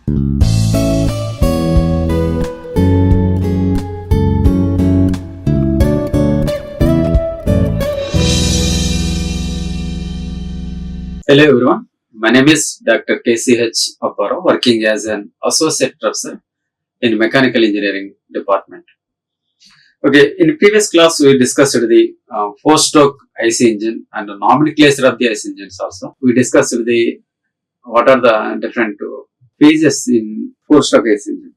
Hello everyone, my name is Dr. KCH Apparao, working as an associate professor in mechanical engineering department. Okay, in previous class we discussed the 4-stroke IC engine and the nomenclature of the IC engines also. We discussed the what are the different phases in 4-stroke IC engine.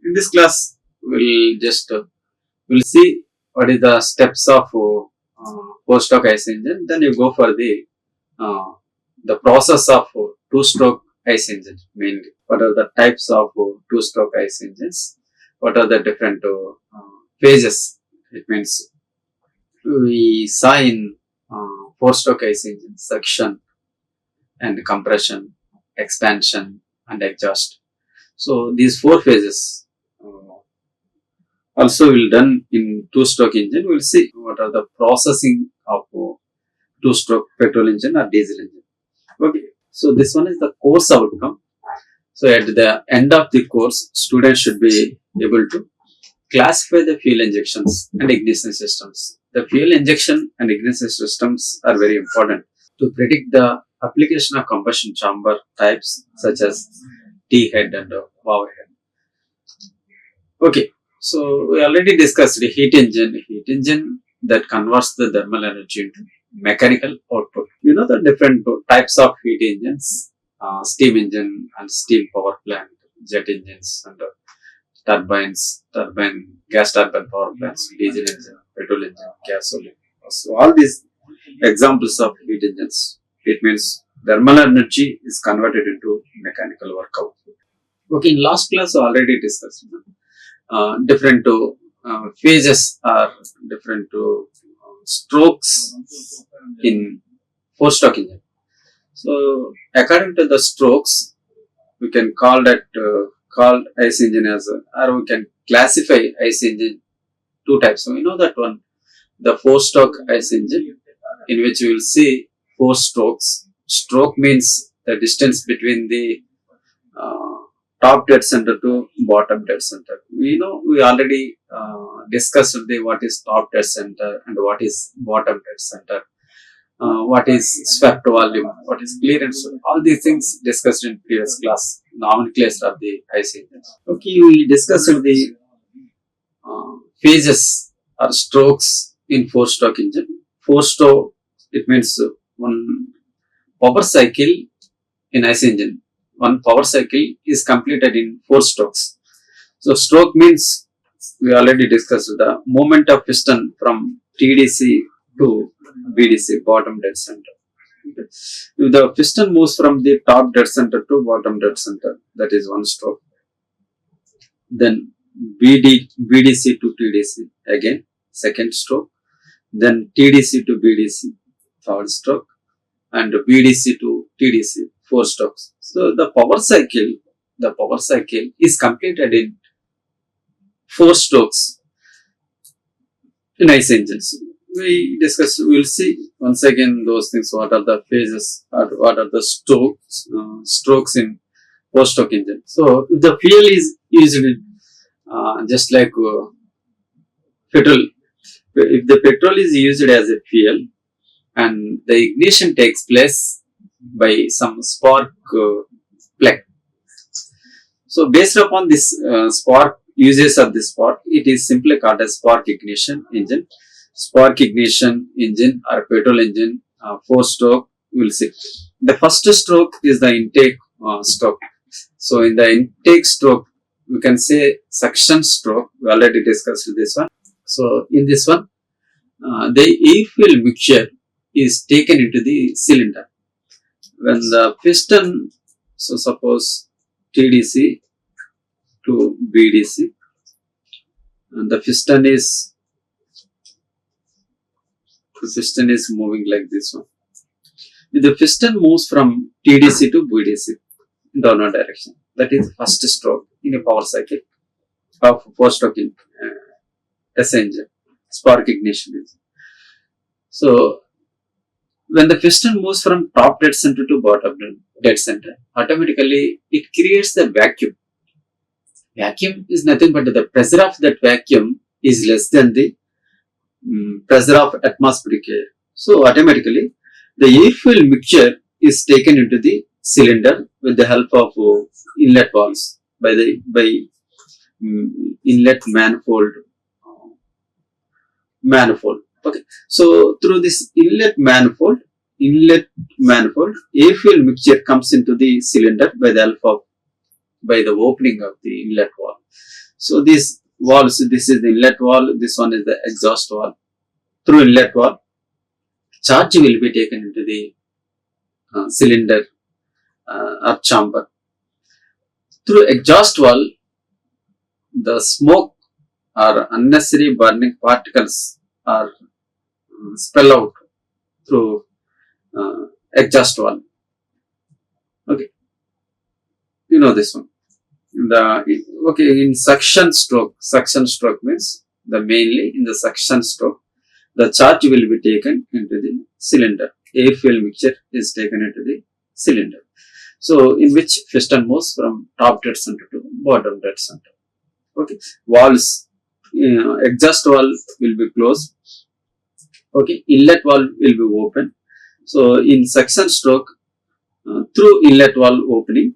In this class we'll see what is the steps of 4-stroke IC engine. Then you go for the process of 2-stroke IC engine mainly. What are the types of 2-stroke IC engines? What are the different phases? It means we saw in 4-stroke IC engine suction and compression, expansion and exhaust. So these 4 phases also will done in 2-stroke engine. We'll see what are the processing of 2-stroke petrol engine or diesel engine. Okay, so this one is the course outcome. So at the end of the course, students should be able to classify the fuel injections and ignition systems. The fuel injection and ignition systems are very important to predict the application of combustion chamber types such as T-head and power head. Okay, so we already discussed the heat engine that converts the thermal energy into mechanical output. You know the different types of heat engines, steam engine and steam power plant, jet engines and gas turbine power plants, diesel engine, petrol engine, gasoline. So all these examples of heat engines, it means thermal energy is converted into mechanical work output. Okay, in last class I already discussed different phases are different strokes in 4-stroke engine. So according to the strokes, we can call that called IC engine as or we can classify IC engine 2 types. So we know that one, the 4-stroke IC engine, in which we will see 4 strokes. Stroke means the distance between the top dead center to bottom dead center. We know we already discussed what is top dead center and what is bottom dead center, what is swept volume, what is clearance. All these things discussed in previous class, nomenclature of the IC engines. Okay, we discussed the phases or strokes in 4-stroke engine. 4-stroke, it means one power cycle in IC engine. One power cycle is completed in 4 strokes. So stroke means we already discussed the movement of piston from TDC to BDC, bottom dead center. Okay. If the piston moves from the top dead center to bottom dead center, that is 1 stroke. Then BDC to TDC, again 2nd stroke. Then TDC to BDC, 3rd stroke. And BDC to TDC, 4 strokes. So the power cycle is completed in 4 strokes in IC engines. We will see once again those things, what are the phases, what are the strokes in 4-stroke engine. So if the fuel is used just like petrol, if the petrol is used as a fuel and the ignition takes place by some spark plug. So based upon this spark, uses of this spark, it is simply called as spark ignition engine. Spark ignition engine or petrol engine, 4-stroke, we will see. The first stroke is the intake stroke. So in the intake stroke, we can say suction stroke. We already discussed this one. So in this one, the air fuel mixture is taken into the cylinder. When the piston, so suppose TDC to BDC, and the piston is moving like this one. If the piston moves from TDC to BDC in downward direction, that is first stroke in a power cycle of 4-stroke SI engine, spark ignition engine. So when the piston moves from top dead center to bottom dead center, automatically it creates the vacuum. Vacuum is nothing but the pressure of that vacuum is less than the pressure of atmospheric air. So automatically the air fuel mixture is taken into the cylinder with the help of inlet valves by inlet manifold. Okay, so through this inlet manifold, air fuel mixture comes into the cylinder by the help of by the opening of the inlet valve. So these valves, this is the inlet valve, this one is the exhaust valve. Through inlet valve, charge will be taken into the cylinder or chamber. Through exhaust valve, the smoke or unnecessary burning particles are spell out through exhaust valve. Okay, you know this one. In suction stroke means the mainly in the suction stroke, the charge will be taken into the cylinder. Air fuel mixture is taken into the cylinder. So in which piston moves from top dead center to bottom dead center. Okay, valves, exhaust valve will be closed. Okay, inlet valve will be open. So in suction stroke, through inlet valve opening,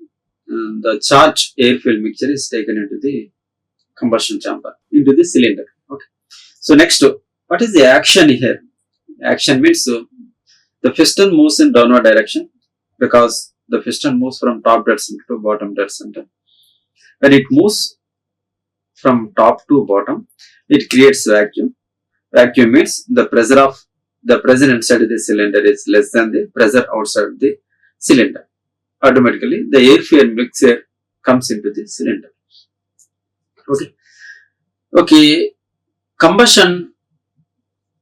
the charged air fuel mixture is taken into the combustion chamber, into the cylinder. Okay. So next, what is the action here? Action means the piston moves in downward direction because the piston moves from top dead center to bottom dead center. When it moves from top to bottom, it creates vacuum. Vacuum means the pressure inside the cylinder is less than the pressure outside the cylinder. Automatically, the air fuel mixture comes into the cylinder. Okay. Combustion,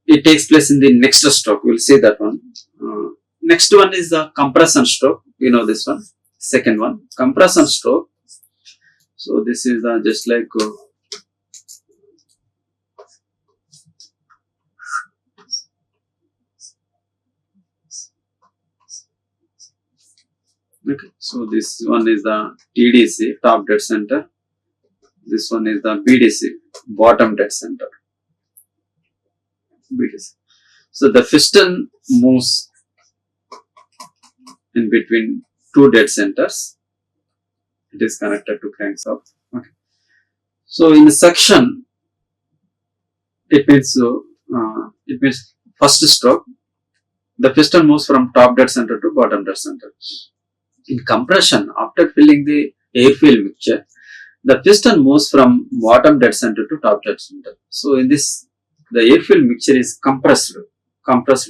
it takes place in the next stroke. We'll see that one. Next one is the compression stroke. You know this one. Second one, compression stroke. So this is just like okay. So this one is the TDC, top dead center. This one is the BDC, bottom dead center. BDC. So the piston moves in between two dead centers. It is connected to crankshaft. Okay. So in the suction, it means first stroke, the piston moves from top dead center to bottom dead center. In compression, after filling the air fuel mixture, the piston moves from bottom dead center to top dead center. So in this, the air fuel mixture is compressed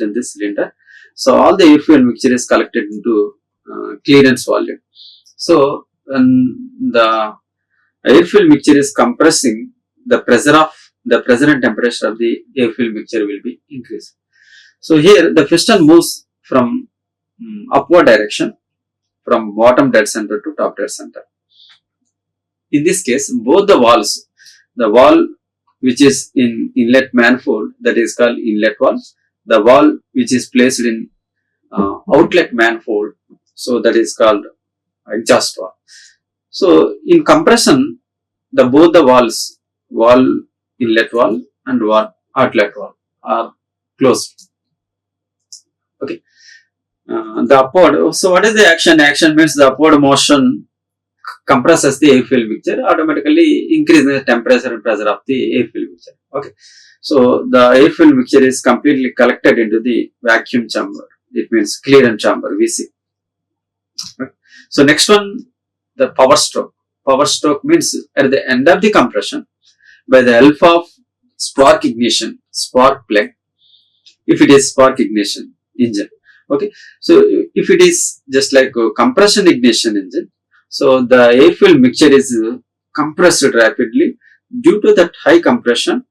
in this cylinder. So all the air fuel mixture is collected into clearance volume. So when the air fuel mixture is compressing, the pressure and temperature of the air fuel mixture will be increased. So here the piston moves from upward direction from bottom dead center to top dead center. In this case, both the valves, the valve which is in inlet manifold, that is called inlet valve, the valve which is placed in outlet manifold, so that is called exhaust valve. So in compression, both the valves, valve inlet valve and valve outlet valve are closed. Okay. The upward, so what is the action? Action means the upward motion compresses the air fuel mixture, automatically increasing the temperature and pressure of the air fuel mixture. Okay. So the air fuel mixture is completely collected into the vacuum chamber. It means clearance chamber, VC. Okay. So next one, the power stroke. Power stroke means at the end of the compression, by the help of spark ignition, spark plug, if it is spark ignition engine. Okay. So if it is just like a compression ignition engine, so the air fuel mixture is compressed rapidly. Due to that high compression,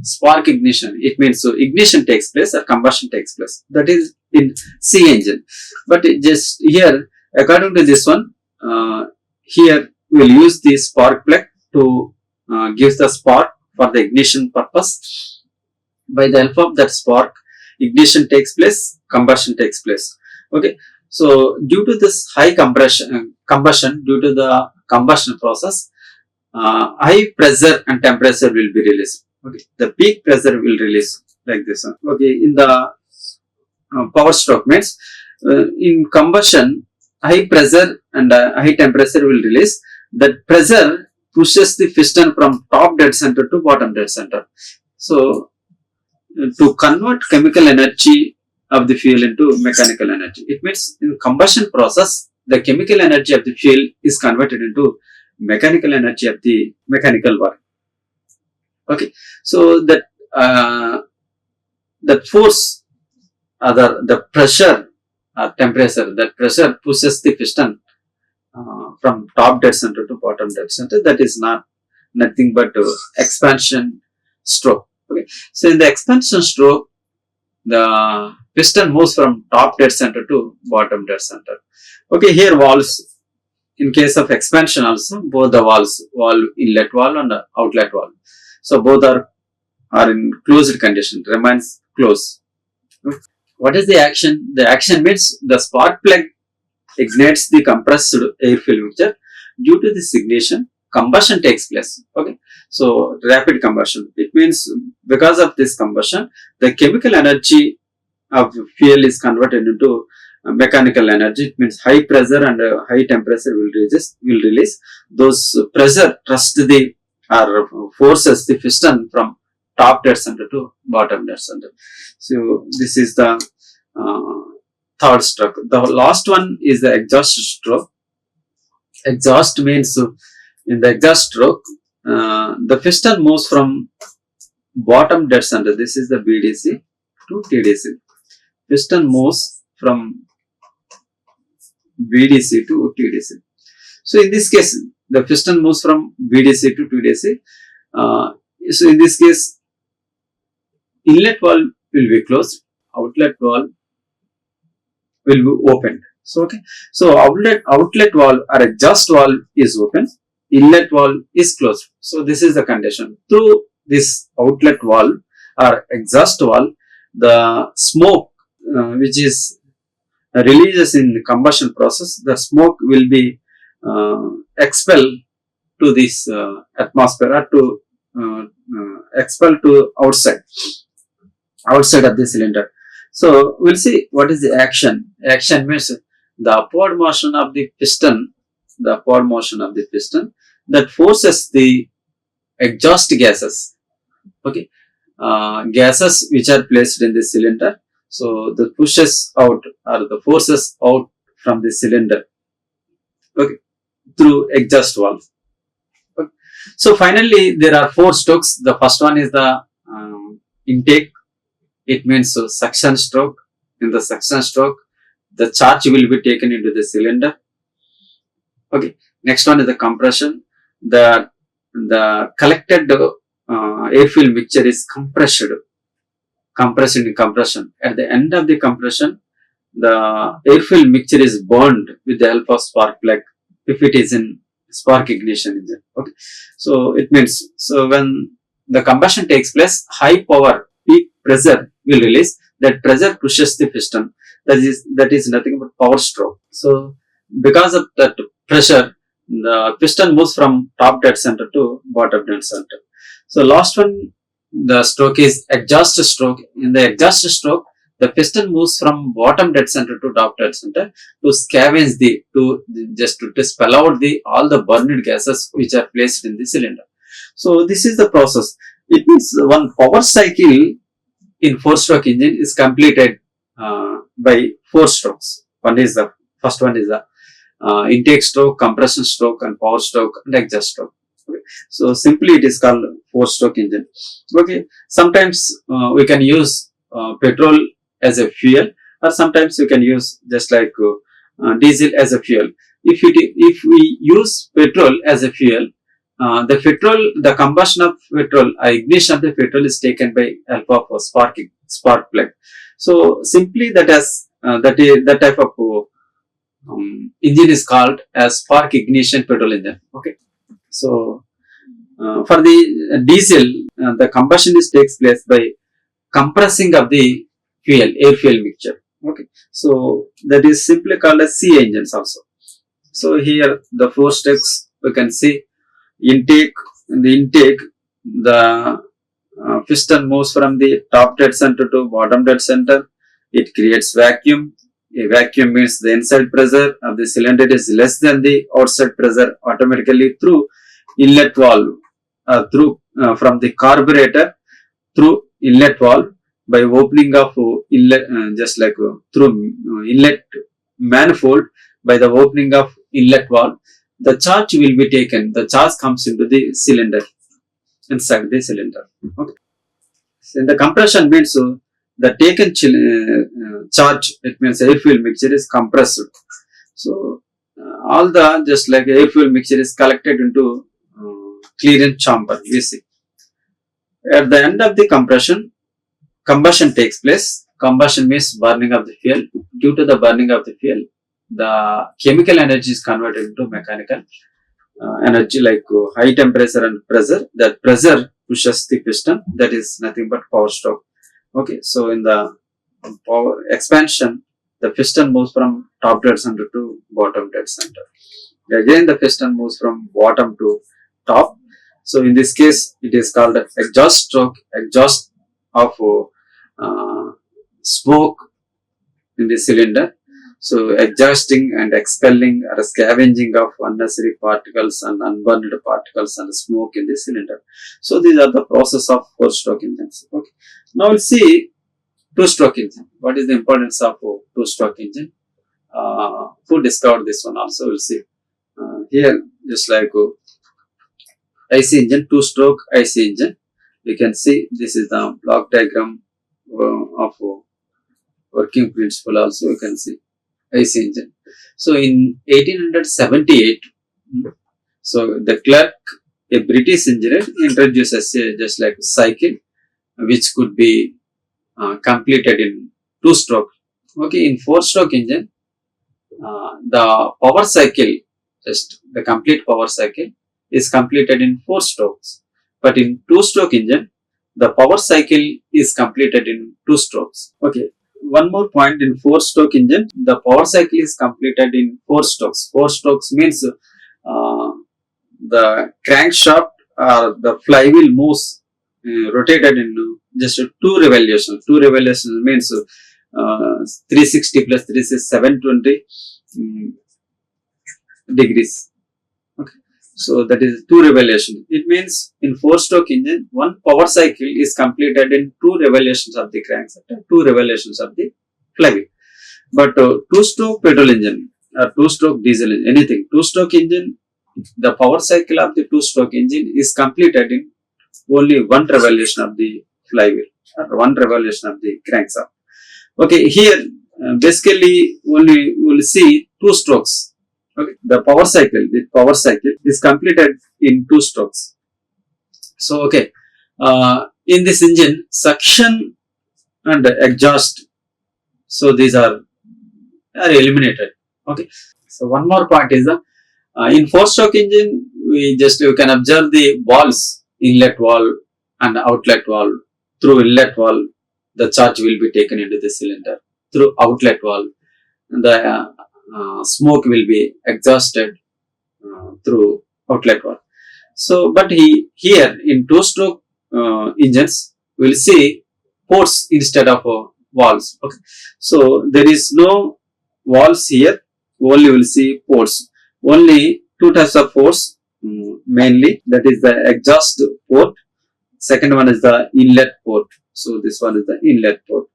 spark ignition, it means so ignition takes place or combustion takes place. That is in C engine. But just here, according to this one, here we will use the spark plug to give the spark for the ignition purpose. By the help of that spark, ignition takes place, combustion takes place. Okay. So due to this high combustion, due to the combustion process, high pressure and temperature will be released. Okay, the peak pressure will release like this one. Okay, in the power stroke means in combustion, high pressure and high temperature will release. That pressure pushes the piston from top dead center to bottom dead center. So to convert chemical energy of the fuel into mechanical energy, it means in combustion process, the chemical energy of the fuel is converted into mechanical energy of the mechanical work. Okay, so that force, the pressure, temperature, that pressure pushes the piston from top dead center to bottom dead center. That is nothing but expansion stroke. Okay, so in the expansion stroke, the piston moves from top dead center to bottom dead center. Okay, here valves. In case of expansion also, both the valves, valve inlet valve and outlet valve. So both are in closed condition, remains closed. What is the action? The action means the spark plug ignites the compressed air fuel mixture. Due to this ignition, combustion takes place. Okay, so rapid combustion. It means because of this combustion, the chemical energy of fuel is converted into mechanical energy. It means high pressure and high temperature will release. Those pressure thrust the or forces the piston from top dead center to bottom dead center. So this is the third stroke. The last one is the exhaust stroke. Exhaust means in the exhaust stroke, the piston moves from bottom dead center. This is the BDC to TDC. Piston moves from BDC to TDC. So in this case, the piston moves from BDC to TDC. So in this case, inlet valve will be closed, outlet valve will be opened. So okay, so outlet valve or exhaust valve is open, inlet valve is closed. So this is the condition. Through this outlet valve or exhaust valve, the smoke which is releases in the combustion process, the smoke will be expelled to this atmosphere or to expel to outside of the cylinder. So we'll see what is the action. Action means the upward motion of the piston, that forces the exhaust gases. Okay, gases which are placed in the cylinder. So the pushes out or the forces out from the cylinder. Okay, through exhaust valve. Okay. So finally, there are 4 strokes. The first one is the intake. It means suction stroke. In the suction stroke, the charge will be taken into the cylinder. Okay. Next one is the compression. The collected air fuel mixture is compressed in compression. At the end of the compression, the air fuel mixture is burned with the help of spark plug if it is in spark ignition engine. Okay, so it means, so when the combustion takes place, high power peak pressure will release. That pressure pushes the piston. That is nothing but power stroke. So because of that pressure, the piston moves from top dead center to bottom dead center. So last one, the stroke is exhaust stroke. In the exhaust stroke, the piston moves from bottom dead center to top dead center to scavenge to spell out all the burned gases which are placed in the cylinder. So this is the process. It means one power cycle in 4-stroke engine is completed by 4 strokes. First one is the intake stroke, compression stroke, and power stroke and exhaust stroke. Okay. So simply it is called 4-stroke engine. Okay. Sometimes we can use petrol as a fuel, or sometimes we can use just like diesel as a fuel. If we use petrol as a fuel, the combustion of petrol, ignition of the petrol is taken by help of a spark plug. So simply that type of engine is called as spark ignition petrol engine. Okay. So for the diesel, the combustion takes place by compressing of the air fuel mixture. Okay, so that is simply called as C engines also. So here the 4 steps we can see: intake. In the intake, the piston moves from the top dead center to bottom dead center. It creates vacuum. A vacuum means the inside pressure of the cylinder is less than the outside pressure automatically through inlet valve, through from the carburetor through inlet valve by opening of inlet, just like through inlet manifold. By the opening of inlet valve, the charge will be taken. The charge comes into the cylinder, inside the cylinder. Okay. So in the compression means the taken charge, it means air fuel mixture is compressed. So all the just like air fuel mixture is collected into clearance chamber. We see at the end of the compression, combustion takes place. Combustion means burning of the fuel. Due to the burning of the fuel, the chemical energy is converted into mechanical energy, like high temperature and pressure. That pressure pushes the piston. That is nothing but power stroke. Okay, so in the power expansion, the piston moves from top dead center to bottom dead center. Again, the piston moves from bottom to top. So in this case, it is called exhaust stroke. Exhaust of smoke in the cylinder. So exhausting and expelling or scavenging of unnecessary particles and unburned particles and smoke in the cylinder. So these are the process of 4-stroke engines. Okay. Now we'll see 2-stroke engine. What is the importance of 2-stroke engine? Who discovered this one also? We'll see. Here, just like IC engine, 2-stroke IC engine. We can see this is the block diagram of working principle. Also, you can see IC engine. So in 1878, so the clerk, a British engineer, introduces just like a cycle which could be completed in 2-stroke. Okay, in 4-stroke engine, the power cycle, just the complete power cycle, is completed in 4 strokes. But in 2-stroke engine, the power cycle is completed in 2 strokes. Okay. One more point: in 4-stroke engine, the power cycle is completed in 4 strokes. 4 strokes means the crankshaft or the flywheel moves rotated in just 2 revolutions. 2 revolutions means 360 plus 3 is 720 degrees. Okay. So that is 2 revolutions. It means in 4-stroke engine, one power cycle is completed in 2 revolutions of the crankshaft and 2 revolutions of the flywheel. But 2-stroke petrol engine or 2-stroke diesel engine, anything, 2-stroke engine, the power cycle of the 2-stroke engine is completed in only 1 revolution of the flywheel or 1 revolution of the crankshaft. Okay, here basically only we will see 2 strokes. Okay, the power cycle is completed in 2 strokes. So okay, in this engine, suction and exhaust, so these are eliminated. Okay, so one more point is the in 4-stroke engine, you can observe the valves, inlet valve and outlet valve. Through inlet valve, the charge will be taken into the cylinder. Through outlet valve, the smoke will be exhausted through outlet valve. So, but here in 2-stroke engines, we will see ports instead of valves. Okay. So there is no valves here. Only we will see ports. Only 2 types of ports mainly. That is the exhaust port. Second one is the inlet port. So this one is the inlet port.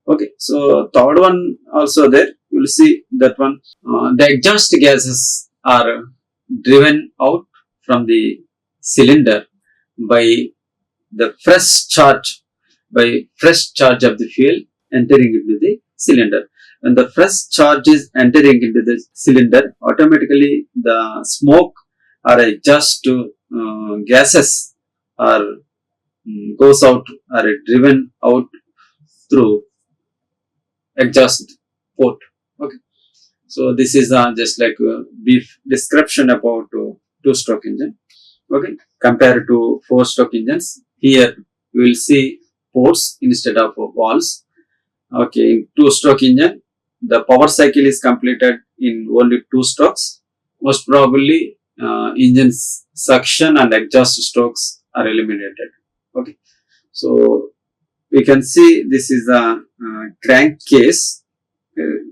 Okay. So third one also there. You will see that one. The exhaust gases are driven out from the cylinder by the fresh charge of the fuel entering into the cylinder. When the fresh charge is entering into the cylinder, automatically the smoke or exhaust gases are goes out or driven out through exhaust port. Okay. So this is just like a brief description about 2-stroke engine. Okay. Compared to 4-stroke engines, here we will see ports instead of valves. Okay. In 2-stroke engine, the power cycle is completed in only 2 strokes, most probably engine suction and exhaust strokes are eliminated. Okay, so we can see this is a crankcase. Uh,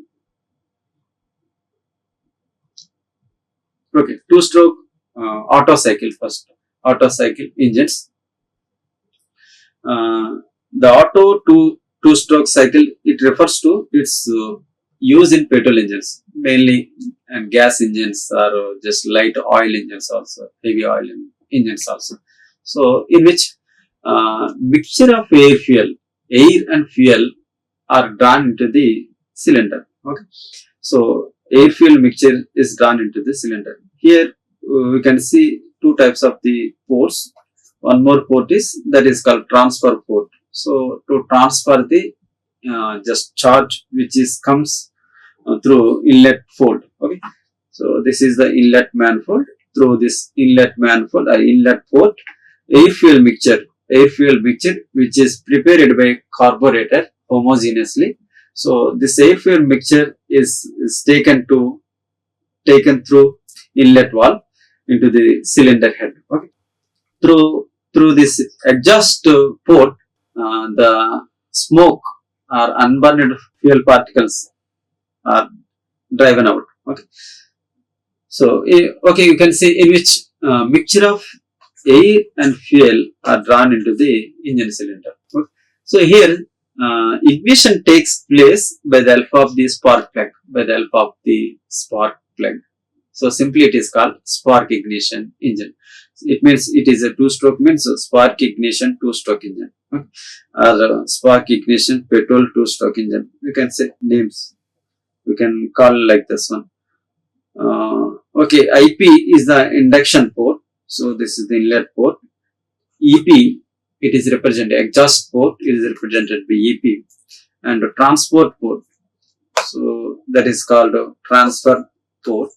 okay, 2-stroke auto cycle first. Auto cycle engines. The auto two-stroke cycle, it refers to its use in petrol engines mainly, and gas engines or just light oil engines also, heavy oil engines also. So in which mixture of air and fuel are drawn into the cylinder. Okay, so air fuel mixture is drawn into the cylinder. Here we can see 2 types of the ports. One more port is that is called transfer port. So to transfer the just charge which is comes through inlet fold. Okay, so this is the inlet manifold. Through this inlet manifold or inlet port, air fuel mixture which is prepared by carburetor homogeneously. So this air fuel mixture is taken through inlet valve into the cylinder head. Okay, through this exhaust port, the smoke or unburned fuel particles are driven out. Okay, so okay, you can see in which mixture of air and fuel are drawn into the engine cylinder. Okay. So here ignition takes place by the help of the spark plug. So simply it is called spark ignition engine. It means it is a 2-stroke, means spark ignition 2-stroke engine, or spark ignition petrol 2-stroke engine. You can say names. We can call like this one. Okay, IP is the induction port. So this is the inlet port. EP, it is represented, exhaust port is represented by EP, and transport port, so that is called transfer port,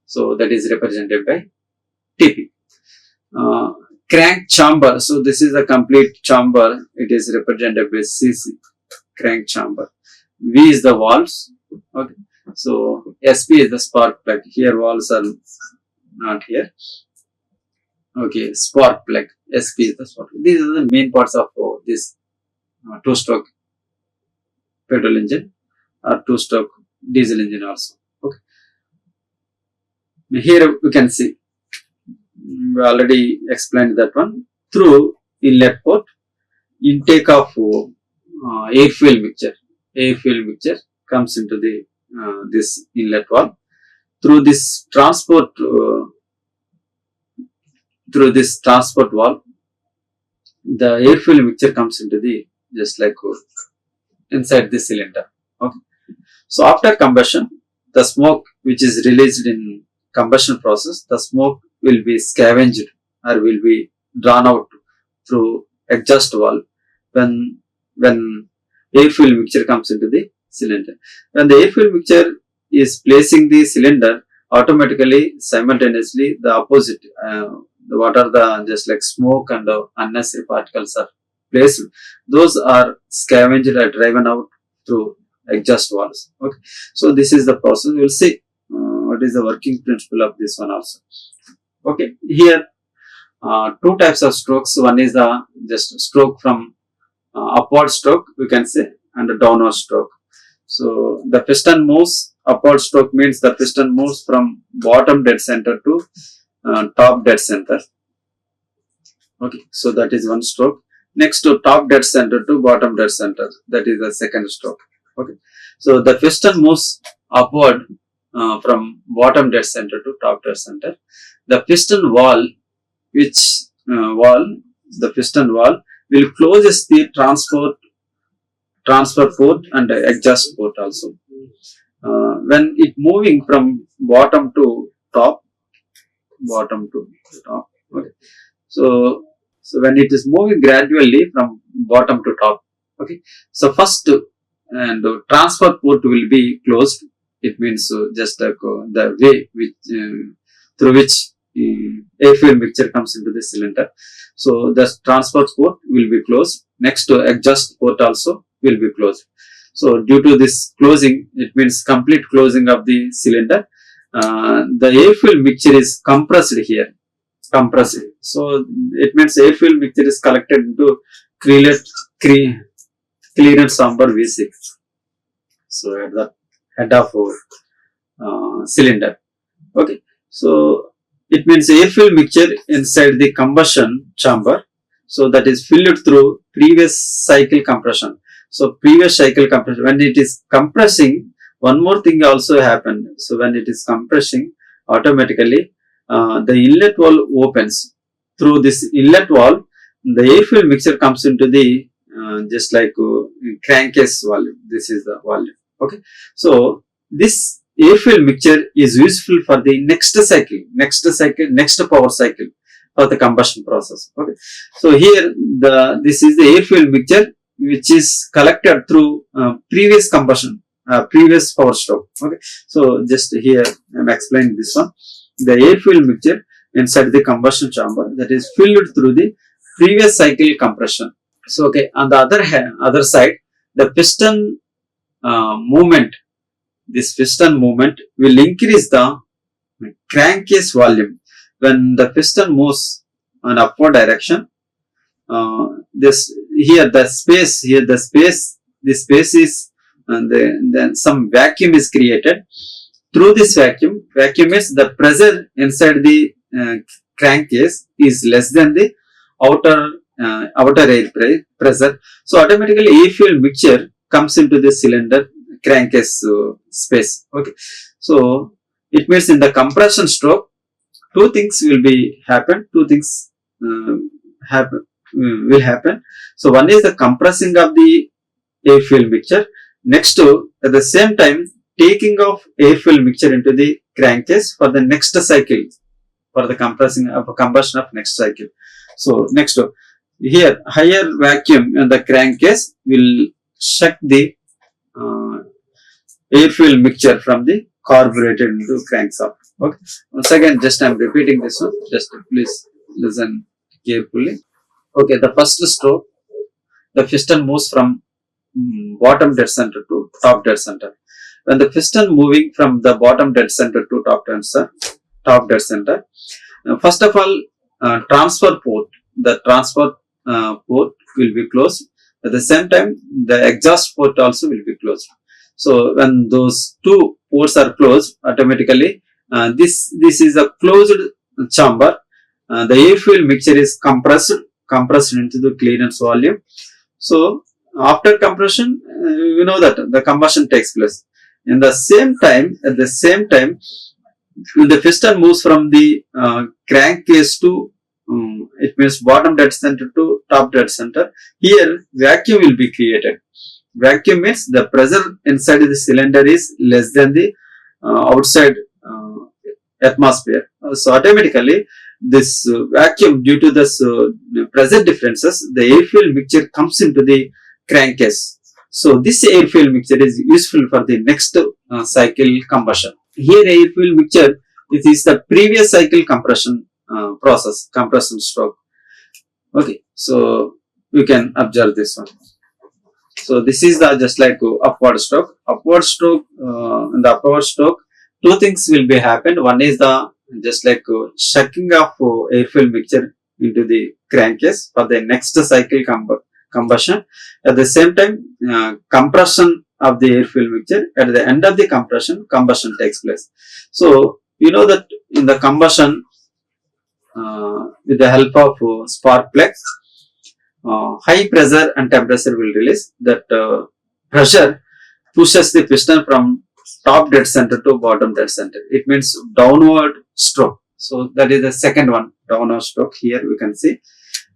so that is represented by TP. Crank chamber, so this is a complete chamber, it is represented by CC, crank chamber. V is the valves. Okay, so SP is the spark plug. Here valves are not here. Okay, spark plug, SP is the spark plug. These are the main parts of this 2-stroke petrol engine or 2-stroke diesel engine also. Okay, here we can see, we already explained that one. Through inlet port, intake of air fuel mixture comes into the this inlet valve. Through this transport valve, the air fuel mixture comes into the just like inside the cylinder. Okay, so after combustion, the smoke which is released in combustion process, the smoke will be scavenged or will be drawn out through exhaust valve when air fuel mixture comes into the cylinder. When the air fuel mixture is placing the cylinder, automatically simultaneously the opposite, what are the just like smoke and unnecessary particles are placed, those are scavenged or driven out through exhaust valves. Okay, so this is the process. We will see what is the working principle of this one also. Okay, here 2 types of strokes. One is the just stroke from upward stroke, we can say, and a downward stroke. So the piston moves, upward stroke means the piston moves from bottom dead center to top dead center. Okay, so that is one stroke. Next to top dead center to bottom dead center, that is the second stroke. Okay, so the piston moves upward from bottom dead center to top dead center. The piston valve, the piston valve will closes the transfer port and exhaust port also. When it moving from bottom to top. Okay, so when it is moving gradually from bottom to top. Okay, so first and transfer port will be closed. It means just the way which through which air fuel mixture comes into the cylinder. So the transfer port will be closed. Next to exhaust port also will be closed. So due to this closing, it means complete closing of the cylinder, the air fuel mixture is compressed here. Compressed. So it means air fuel mixture is collected into clearance, clearance chamber V6. So at the head of cylinder. Okay. So it means air fuel mixture inside the combustion chamber. So that is filled through previous cycle compression. So previous cycle compression, when it is compressing, one more thing also happened. So when it is compressing, automatically the inlet valve opens. Through this inlet valve, the air fuel mixture comes into the just like crankcase volume. This is the volume. Okay. So this air fuel mixture is useful for the next cycle, next power cycle for the combustion process. Okay. So here this is the air fuel mixture which is collected through previous combustion, previous power stroke. Okay. So just here I am explaining this one. The air fuel mixture inside the combustion chamber that is filled through the previous cycle compression. So okay, on the other side, the piston movement, this piston movement will increase the crankcase volume. When the piston moves on upward direction, this space is, and then some vacuum is created. Through this vacuum is the pressure inside the crankcase is less than the outer air pressure. So automatically air fuel mixture comes into the cylinder crankcase space. Okay. So it means in the compression stroke, two things will happen. Will happen. So one is the compressing of the air fuel mixture. Next, at the same time, taking of air fuel mixture into the crankcase for the next cycle, for the combustion of next cycle. So next, here higher vacuum in the crankcase will suck the air fuel mixture from the carbureted into crankshaft. Okay. Once again, just I am repeating this one. Just please listen carefully. Okay, the first stroke, the piston moves from bottom dead center to top dead center. When the piston moving from the bottom dead center to top dead center, first of all, transfer port, the transfer port will be closed. At the same time, the exhaust port also will be closed. So when those two ports are closed, automatically this is a closed chamber. The air fuel mixture is compressed into the clearance volume. So after compression, we know that the combustion takes place. In the same time, at the same time, when the piston moves from the crankcase to it means bottom dead center to top dead center, here vacuum will be created. Vacuum means the pressure inside the cylinder is less than the outside atmosphere. So automatically this vacuum, due to this pressure differences, the air fuel mixture comes into the crankcase. So this air fuel mixture is useful for the next cycle combustion. Here air fuel mixture, this is the previous cycle compression process, compression stroke. Okay, so you can observe this one. So this is the just like upward stroke. In the upward stroke, two things will be happened. One is the just like sucking of air fuel mixture into the crankcase for the next cycle combustion. At the same time, compression of the air fuel mixture. At the end of the compression, combustion takes place. So you know that in the combustion, with the help of spark plugs, high pressure and temperature will release. That pressure pushes the piston from top dead center to bottom dead center. It means downward stroke. So that is the second one, downward stroke. Here we can see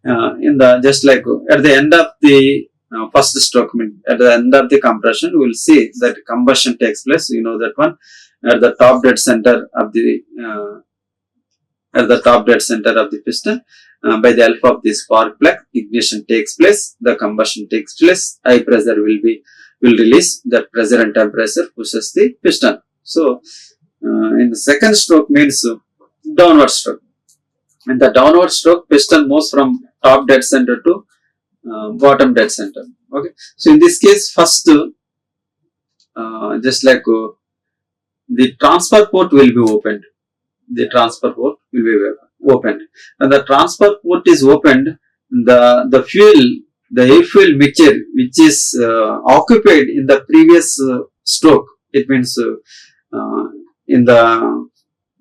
in the just like at the end of the first stroke, at the end of the compression, we will see that combustion takes place. You know that one at the top dead center of the piston. By the help of this spark plug, ignition takes place, the combustion takes place, high pressure will release, that pressure and temperature pushes the piston. So in the second stroke means downward stroke. In the downward stroke, piston moves from top dead center to bottom dead center. Okay. So in this case, first just like the transfer port will be opened. The transfer port will be opened. When the transfer port is opened, the fuel, the air fuel mixture which is occupied in the previous stroke, it means in the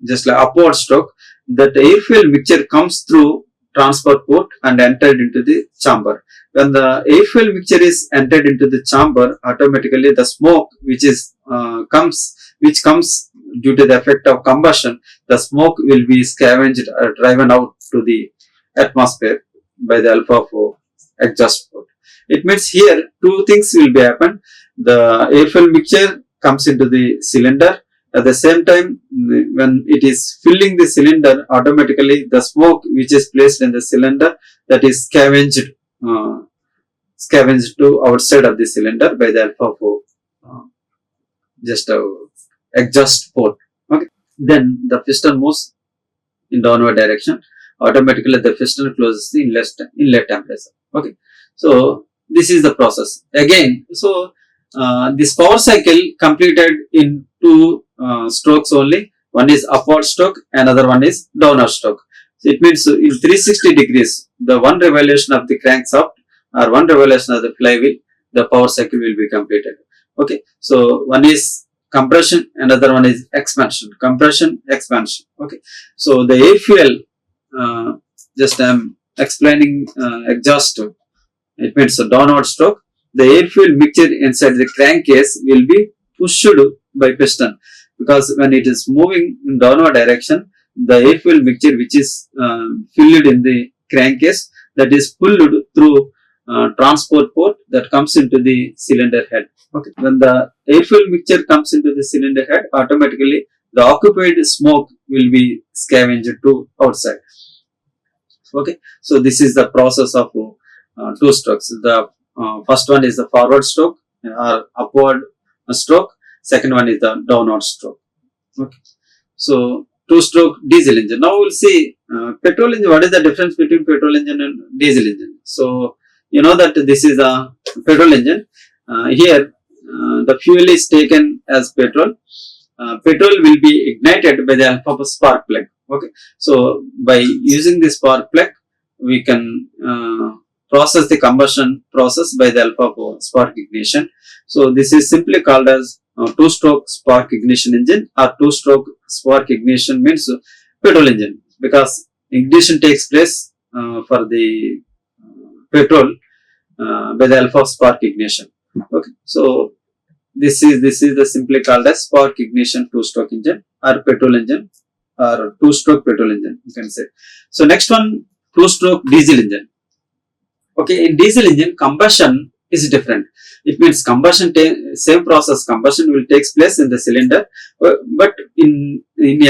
just like upward stroke, that air fuel mixture comes through transfer port and entered into the chamber. When the air fuel mixture is entered into the chamber, automatically the smoke which is comes due to the effect of combustion, the smoke will be scavenged or driven out to the atmosphere by the help of exhaust port. It means here two things will be happen. The air fuel mixture comes into the cylinder. At the same time, when it is filling the cylinder, automatically the smoke which is placed in the cylinder, that is scavenged to outside of the cylinder by the help of just a exhaust port. Okay. Then the piston moves in downward direction. Automatically the piston closes the inlet temperature. Okay. So this is the process. Again, so this power cycle completed in two strokes only. One is upward stroke, another one is downward stroke. So it means in 360 degrees, the one revolution of the crankshaft or one revolution of the flywheel, the power cycle will be completed. Okay. So one is compression, another one is expansion. Compression, expansion. Okay. So the air fuel, just I am explaining exhaust. It means a downward stroke. The air fuel mixture inside the crankcase will be pushed by piston, because when it is moving in downward direction, the air fuel mixture which is filled in the crankcase, that is pulled through transport port that comes into the cylinder head. Okay. When the air fuel mixture comes into the cylinder head, automatically the occupied smoke will be scavenged to outside. Okay. So this is the process of two strokes. The first one is the forward stroke or upward stroke. Second one is the downward stroke. Okay. So two-stroke diesel engine. Now we'll see petrol engine. What is the difference between petrol engine and diesel engine? So you know that this is a petrol engine. Here the fuel is taken as petrol. Petrol will be ignited by the help of a spark plug. Okay. So by using the spark plug, we can process the combustion process by the help of spark ignition. So this is simply called as two-stroke spark ignition engine, or two-stroke spark ignition means petrol engine, because ignition takes place for the petrol by the help of spark ignition. Okay. So this is the simply called as spark ignition two-stroke engine or petrol engine or two-stroke petrol engine, you can say. So next one, two-stroke diesel engine. Okay, in diesel engine, combustion is different. It means combustion, same process, combustion will take place in the cylinder, but in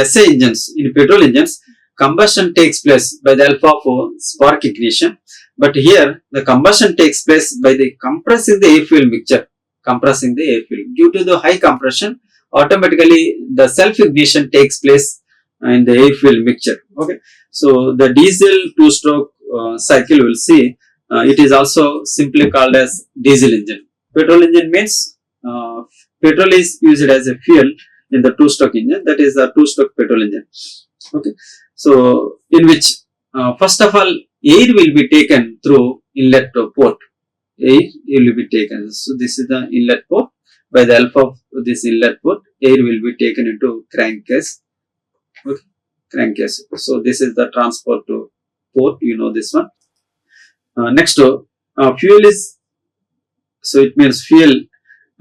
SA engines, in petrol engines, combustion takes place by the help of spark ignition. But here, the combustion takes place by the compressing the air fuel mixture, compressing the air fuel. Due to the high compression, automatically the self-ignition takes place in the air fuel mixture. Okay, so the diesel two-stroke cycle will see. It is also simply called as diesel engine. Petrol engine means petrol is used as a fuel in the two-stroke engine. That is the two-stroke petrol engine. Okay. So in which first of all, air will be taken through inlet port. Air will be taken. So this is the inlet port. By the help of this inlet port, air will be taken into crankcase. Okay. Crankcase. So this is the transport port. You know this one. Next, fuel is, so it means fuel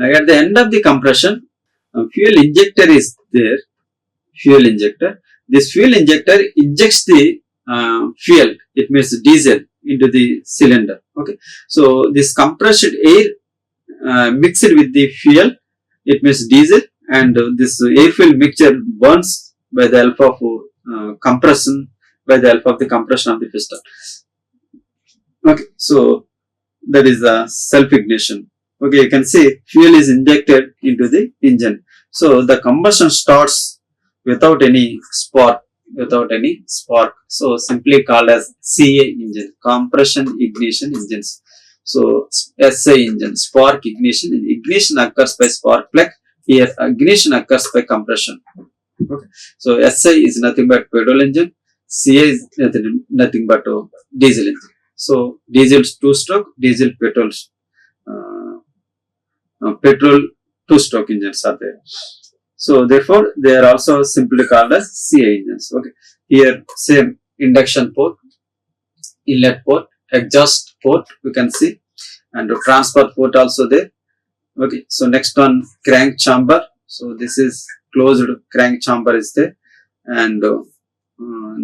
at the end of the compression, fuel injector is there. Fuel injector. This fuel injector injects the fuel. It means diesel into the cylinder. Okay. So this compressed air mixed with the fuel, it means diesel, and this air fuel mixture burns by the help of compression, by the help of the compression of the piston. Okay, so that is the self-ignition. Okay, you can see fuel is injected into the engine. So the combustion starts without any spark, So simply called as CA engine, compression ignition engines. So SI engine, spark ignition. Ignition occurs by spark plug. Here ignition occurs by compression. Okay. So SI is nothing but petrol engine. CI is nothing but diesel engine. So diesel two-stroke, diesel petrol two-stroke engines are there. So therefore they are also simply called as CI engines. Okay. Here same induction port, inlet port, exhaust port you can see, and transfer port also there. Okay. So next one, crank chamber. So this is closed crank chamber is there, and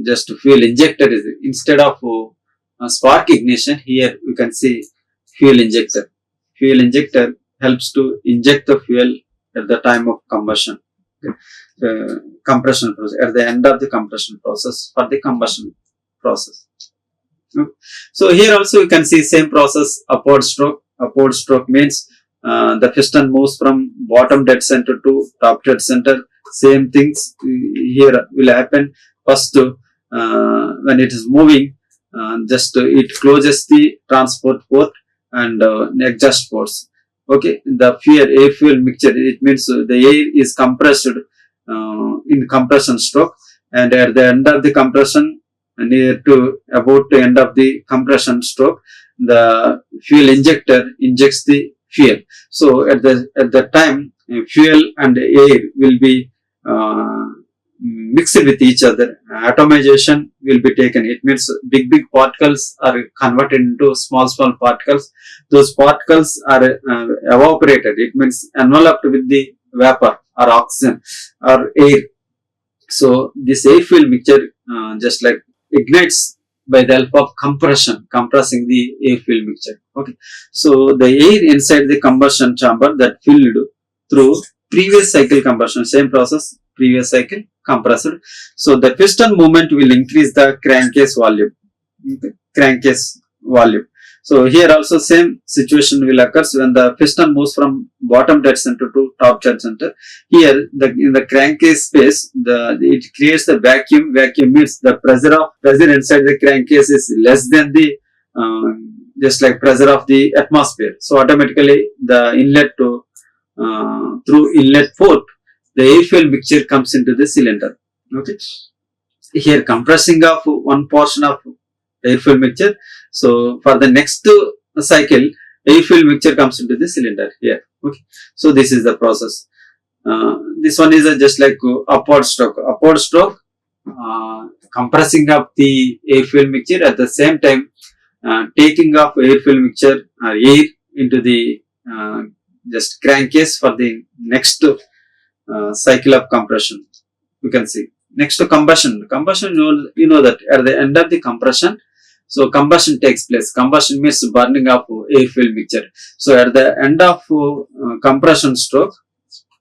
just fuel injector is there. Instead of spark ignition, here you can see fuel injector. Fuel injector helps to inject the fuel at the time of combustion. Okay. Compression process, at the end of the compression process, for the combustion process. Okay. So here also you can see same process, upward stroke. Upward stroke means the piston moves from bottom dead center to top dead center. Same things here will happen. First, when it is moving, just it closes the transport port and exhaust ports. Okay, the air fuel mixture, it means the air is compressed in compression stroke, and at the end of the compression, near to about the end of the compression stroke, the fuel injector injects the fuel. So at the time, fuel and air will be mixed with each other. Atomization will be taken. It means big particles are converted into small particles. Those particles are evaporated. It means enveloped with the vapor or oxygen or air. So this air fuel mixture just like ignites by the help of compression, compressing the air fuel mixture. Okay. So the air inside the combustion chamber that filled through previous cycle combustion, same process, previous cycle compressed. So the piston movement will increase the crankcase volume. Okay. Crankcase volume. So here also same situation will occur when the piston moves from bottom dead center to top dead center. Here in the crankcase space, it creates the vacuum. Vacuum means the pressure inside the crankcase is less than the just like pressure of the atmosphere. So automatically the inlet to through inlet port, the air fuel mixture comes into the cylinder. Okay. Here compressing of one portion of air fuel mixture. So for the next cycle, air fuel mixture comes into the cylinder here. Okay. So this is the process. This one is just like upward stroke. Upward stroke, compressing up the air fuel mixture, at the same time taking off air fuel mixture air into the just crankcase for the next cycle of compression. You can see. Next to combustion. Combustion, you know that at the end of the compression, so combustion takes place. Combustion means burning of air fuel mixture. So at the end of compression stroke,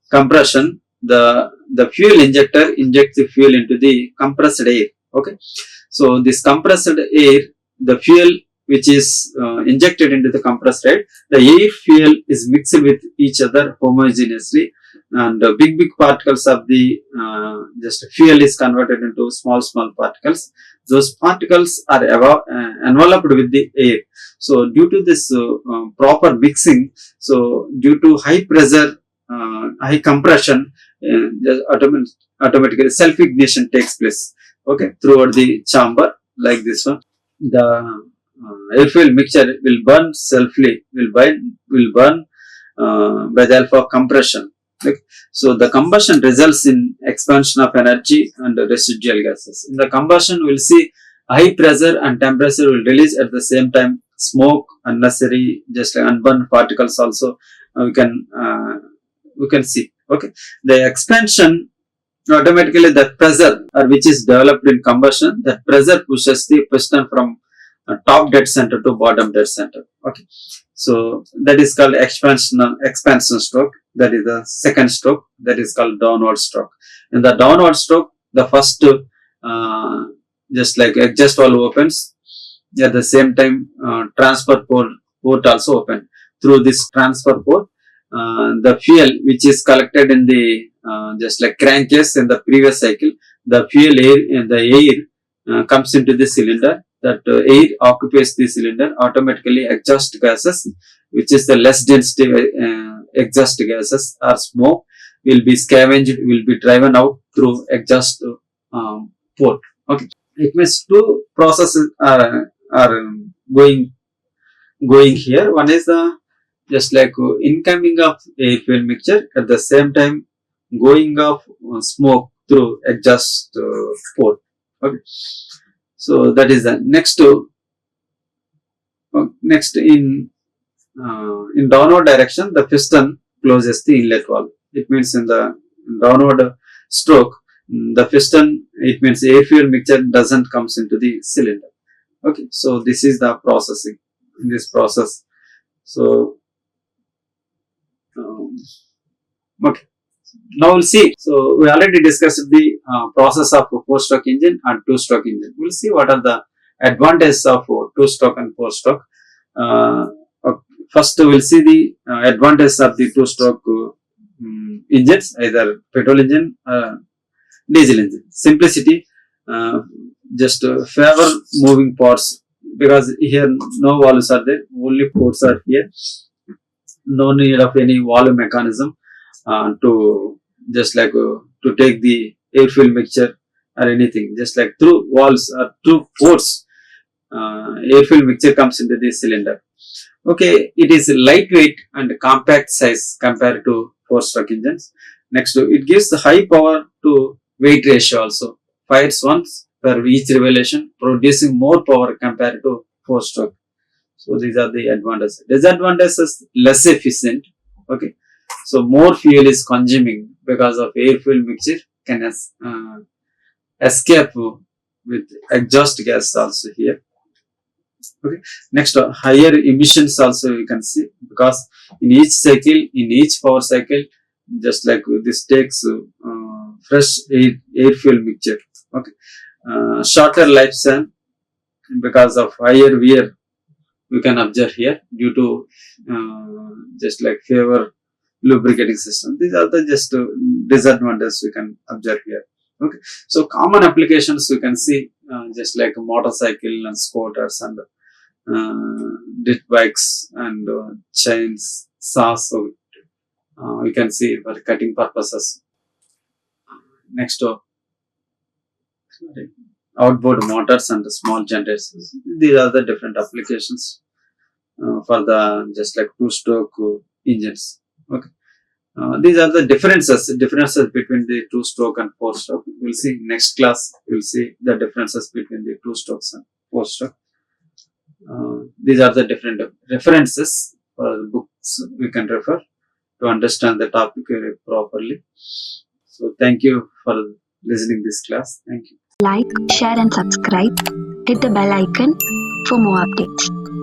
compression, the fuel injector injects the fuel into the compressed air. Okay. So this compressed air, the fuel which is injected into the compressed air, the air fuel is mixed with each other homogeneously, and big particles of the just fuel is converted into small particles. Those particles are enveloped with the air. So due to this proper mixing, so due to high pressure, high compression, automatically self ignition takes place. Okay, throughout the chamber like this one. The air fuel mixture will burn will burn by the help of compression. Okay. So the combustion results in expansion of energy and residual gases. In the combustion, we'll see high pressure and temperature will release at the same time smoke, unnecessary, just like unburned particles also we can see. Okay. The expansion, automatically the pressure which is developed in combustion, that pressure pushes the piston from top dead center to bottom dead center. Okay. So that is called expansion stroke. That is the second stroke. That is called downward stroke. In the downward stroke, the first just like exhaust valve opens. At the same time, transfer port also open. Through this transfer port, the fuel which is collected in the just like crankcase in the previous cycle, the fuel air and the air comes into the cylinder. that air occupies the cylinder, automatically exhaust gases, which is the less density exhaust gases or smoke, will be scavenged, will be driven out through exhaust port. Okay, it means two processes are going here. One is the just like incoming of air fuel mixture, at the same time going of smoke through exhaust port. Okay, so that is the next. Next in downward direction, the piston closes the inlet valve. It means in the downward stroke, the piston, it means air fuel mixture doesn't comes into the cylinder. Okay, so this is the processing in this process. So okay, now we'll see. So we already discussed the process of a 4-stroke engine and 2-stroke engine. We'll see what are the advantages of 2-stroke and 4-stroke. First, we'll see the advantages of the 2-stroke engines, either petrol engine, diesel engine. Simplicity, just favor moving parts, because here no valves are there, only ports are here. No need of any valve mechanism to just like to take the air fuel mixture or anything. Just like through valves or through ports, air fuel mixture comes into the cylinder. Okay, it is lightweight and compact size compared to 4-stroke engines. Next, it gives the high power to weight ratio also. Fires once per each revolution, producing more power compared to 4-stroke. So these are the advantages. Disadvantages is less efficient. Okay, so more fuel is consuming because of air fuel mixture can escape with exhaust gas also here. Okay, next higher emissions also you can see, because in each cycle, in each power cycle, just like this takes fresh air fuel mixture. Okay, shorter lifespan because of higher wear we can observe here due to just like favor lubricating system. These are the just disadvantages we can observe here. Okay, so common applications we can see just like a motorcycle and scooters and dirt bikes and chains, saws. So we can see for cutting purposes. Next, outboard motors and small generators. These are the different applications for the just like 2-stroke engines. Okay. These are the differences between the 2-stroke and 4-stroke. We'll see next class. We'll see the differences between the 2-strokes and 4-stroke. These are the different references for the books we can refer to understand the topic properly. So thank you for listening this class. Thank you. Like, share and subscribe. Hit the bell icon for more updates.